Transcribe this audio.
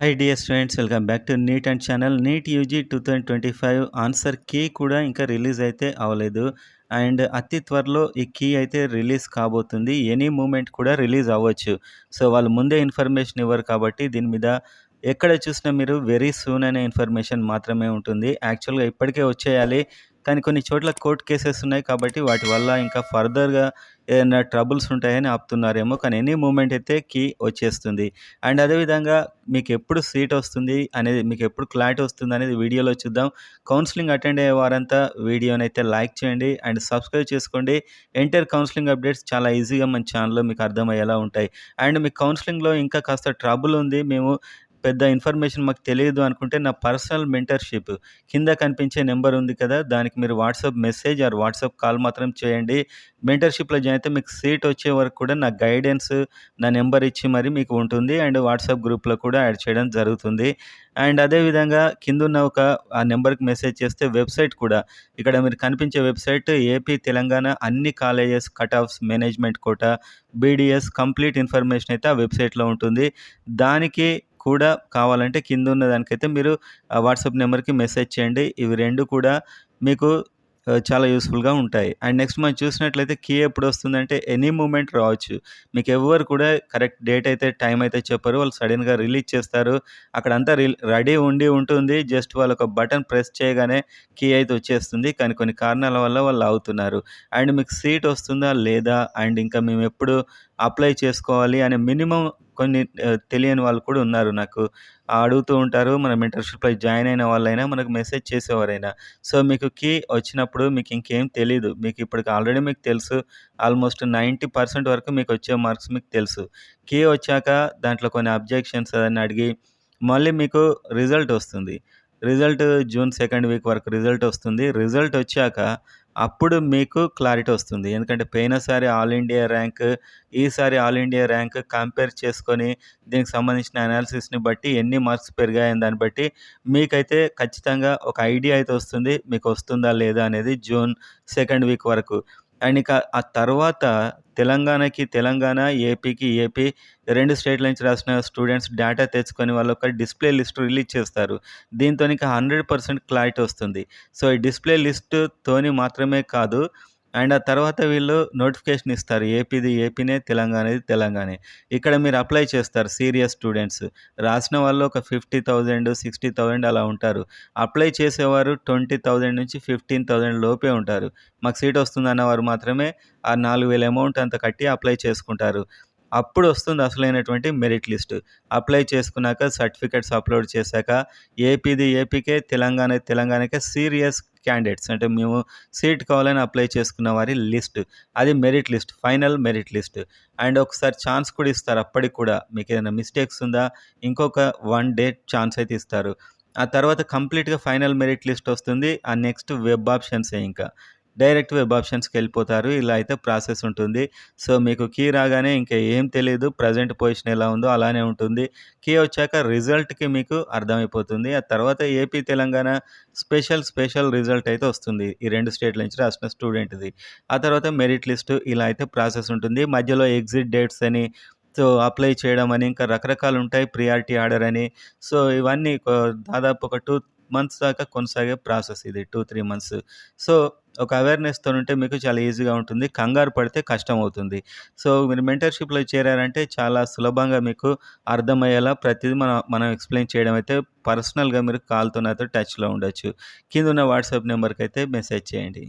High dear students, welcome back to NEET and channel. NEET UG 2025 answer key కూడా ఇంకా release అయితే అవ్వలేదు. And అతి త్వరలో ఈ కీ అయితే రిలీజ్ కాబోతుంది. ఎనీ మూమెంట్ కూడా రిలీజ్ అవ్వచ్చు. సో వాళ్ళు ముందే ఇన్ఫర్మేషన్ ఇవ్వరు కాబట్టి దీని మీద ఎక్కడ చూసినా మీరు వెరీ సూన్ అనే ఇన్ఫర్మేషన్ మాత్రమే ఉంటుంది. యాక్చువల్గా ఇప్పటికే వచ్చేయాలి, కానీ కొన్ని చోట్ల కోర్ట్ కేసెస్ ఉన్నాయి కాబట్టి వాటి వల్ల ఇంకా ఫర్దర్గా ఏదైనా ట్రబుల్స్ ఉంటాయని ఆపుతున్నారేమో. కానీ ఎనీ మూమెంట్ అయితే కీ వచ్చేస్తుంది. అండ్ అదేవిధంగా మీకు ఎప్పుడు సీట్ వస్తుంది అనేది, మీకు ఎప్పుడు క్లారిటీ వస్తుంది అనేది వీడియోలో చూద్దాం. కౌన్సిలింగ్ అటెండ్ అయ్యే వారంతా వీడియోని అయితే లైక్ చేయండి అండ్ సబ్స్క్రైబ్ చేసుకోండి. ఎంటర్ కౌన్సిలింగ్ అప్డేట్స్ చాలా ఈజీగా మన ఛానల్లో మీకు అర్థమయ్యేలా ఉంటాయి. అండ్ మీకు కౌన్సిలింగ్లో ఇంకా కాస్త ట్రబుల్ ఉంది, మేము పెద్ద ఇన్ఫర్మేషన్ మాకు తెలియదు అనుకుంటే నా పర్సనల్ మెంటర్షిప్ కింద కనిపించే నెంబర్ ఉంది కదా, దానికి మీరు WhatsApp message or WhatsApp call మాత్రం చేయండి. మెంటర్షిప్లో జాయిన్ అయితే మీకు సీట్ వచ్చే వరకు కూడా నా గైడెన్స్, నా నెంబర్ ఇచ్చి మరి మీకు ఉంటుంది. అండ్ వాట్సాప్ గ్రూప్లో కూడా యాడ్ చేయడం జరుగుతుంది. అండ్ అదేవిధంగా కిందున్న ఆ నెంబర్కి మెసేజ్ చేస్తే వెబ్సైట్ కూడా, ఇక్కడ మీరు కనిపించే వెబ్సైట్ ఏపీ తెలంగాణ అన్ని colleges cut offs management quota BDS complete information అయితే ఆ వెబ్సైట్లో ఉంటుంది. దానికి కూడా కావాలంటే కిందున్న దానికైతే మీరు వాట్సాప్ నెంబర్కి మెసేజ్ చేయండి. ఇవి రెండు కూడా మీకు చాలా యూస్ఫుల్గా ఉంటాయి. అండ్ నెక్స్ట్ మనం చూసినట్లయితే కీ ఎప్పుడు వస్తుందంటే ఎనీ మూమెంట్ రావచ్చు. మీకు ఎవ్వరు కూడా కరెక్ట్ డేట్ అయితే టైం అయితే చెప్పరు, వాళ్ళు సడన్గా రిలీజ్ చేస్తారు. అక్కడంతా రెడీ ఉంటుంది, జస్ట్ వాళ్ళు ఒక బటన్ ప్రెస్ చేయగానే కీ అయితే వచ్చేస్తుంది. కానీ కొన్ని కారణాల వల్ల వాళ్ళు ఆగుతున్నారు. అండ్ మీకు సీట్ వస్తుందా లేదా, అండ్ ఇంకా మేము ఎప్పుడు అప్లై చేసుకోవాలి అనే మినిమం కొన్ని తెలియని వాళ్ళు కూడా ఉన్నారు. నాకు అడుగుతూ ఉంటారు, మన మెంటర్షిప్లో జాయిన్ అయిన వాళ్ళైనా మనకు మెసేజ్ చేసేవారైనా. సో మీకు కీ వచ్చినప్పుడు మీకు ఇంకేం తెలీదు, మీకు ఇప్పటికి ఆల్రెడీ మీకు తెలుసు, ఆల్మోస్ట్ 90% వరకు మీకు వచ్చే మార్క్స్ మీకు తెలుసు. కీ వచ్చాక దాంట్లో కొన్ని అబ్జెక్షన్స్ అని అడిగి మళ్ళీ మీకు రిజల్ట్ వస్తుంది. రిజల్ట్ జూన్ 2nd వీక్ వరకు రిజల్ట్ వస్తుంది. రిజల్ట్ వచ్చాక అప్పుడు మీకు క్లారిటీ వస్తుంది. ఎందుకంటే పోయినసారి ఆల్ ఇండియా ర్యాంక్, ఈసారి ఆల్ ఇండియా ర్యాంక్ కంపేర్ చేసుకొని దీనికి సంబంధించిన అనాలిసిస్‌ని బట్టి ఎన్ని మార్క్స్ పెరిగాయని దాన్ని బట్టి మీకైతే ఖచ్చితంగా ఒక ఐడియా అయితే వస్తుంది. మీకు వస్తుందా లేదా అనేది జూన్ 2nd వీక్ వరకు. అండ్ ఇక ఆ తర్వాత తెలంగాణకి తెలంగాణ, ఏపీకి ఏపీ 2 స్టేట్ల నుంచి రాసిన స్టూడెంట్స్ డేటా తెచ్చుకొని వాళ్ళొక డిస్‌ప్లే లిస్ట్ రిలీజ్ చేస్తారు. దీంతోనిక 100% క్లారిటీ వస్తుంది. సో ఈ డిస్‌ప్లే లిస్ట్‌తోని మాత్రమే కాదు, అండ్ ఆ తర్వాత వీళ్ళు నోటిఫికేషన్ ఇస్తారు. ఏపీది ఏపీనే, తెలంగాణది తెలంగాణే. ఇక్కడ మీరు అప్లై చేస్తారు సీరియస్ స్టూడెంట్స్. రాసిన వాళ్ళు ఒక 50,000, 60,000 అలా ఉంటారు. అప్లై చేసేవారు 20,000 నుంచి 15,000 లోపే ఉంటారు. మాకు సీట్ వస్తుందన్నవారు మాత్రమే ఆ 4,000 అమౌంట్ అంత కట్టి అప్లై చేసుకుంటారు. అప్పుడు వస్తుంది అసలైనటువంటి మెరిట్ లిస్ట్. అప్లై చేసుకున్నాక సర్టిఫికేట్స్ అప్లోడ్ చేశాక ఏపీది ఏపీకే, తెలంగాణది తెలంగాణకే సీరియస్ క్యాండిడేట్స్, అంటే మేము సీట్ కావాలని అప్లై చేసుకున్న వారి లిస్ట్, అది merit list, final merit list. And ఒకసారి ఛాన్స్ కూడా ఇస్తారు. అప్పటికి కూడా మీకు ఏదైనా మిస్టేక్స్ ఉందా, ఇంకొక 1 డే ఛాన్స్ అయితే ఇస్తారు. ఆ తర్వాత కంప్లీట్‌గా ఫైనల్ మెరిట్ లిస్ట్ వస్తుంది. ఆ నెక్స్ట్ వెబ్ ఆప్షన్సే, ఇంకా డైరెక్ట్ వెబ్ ఆప్షన్స్‌కి వెళ్ళిపోతారు. ఇలా అయితే ప్రాసెస్ ఉంటుంది. సో మీకు కీ రాగానే ఇంకా ఏం తెలీదు, ప్రజెంట్ పొజిషన్ ఎలా ఉందో అలానే ఉంటుంది. కీ వచ్చాక రిజల్ట్‌కి మీకు అర్థమైపోతుంది. ఆ తర్వాత ఏపీ, తెలంగాణ స్పెషల్ రిజల్ట్ అయితే వస్తుంది. ఈ 2 స్టేట్ల నుంచి రాసిన స్టూడెంట్‌ది. ఆ తర్వాత మెరిట్ లిస్ట్, ఇలా అయితే ప్రాసెస్ ఉంటుంది. మధ్యలో ఎగ్జిట్ డేట్స్ అని, సో అప్లై చేయడం అని, ఇంకా రకరకాలు ఉంటాయి. ప్రియారిటీ ఆర్డర్ అని. సో ఇవన్నీ దాదాపు ఒక 2 మంత్స్ దాకా కొనసాగే ప్రాసెస్ ఇది. 2, 3 మంత్స్. సో ఒక అవేర్‌నెస్‌తోనుంటే మీకు చాలా ఈజీగా ఉంటుంది. కంగారు పడితే కష్టమవుతుంది. సో మీరు మెంటర్‌షిప్‌లో చేరారంటే చాలా సులభంగా మీకు అర్థమయ్యేలా ప్రతిదీ మనం ఎక్స్‌ప్లెయిన్ చేయడం అయితే, పర్సనల్‌గా మీరు కాల్‌తో నాతో టచ్‌లో ఉండొచ్చు. కిందున్న వాట్సాప్ నెంబర్‌కైతే మెసేజ్ చేయండి.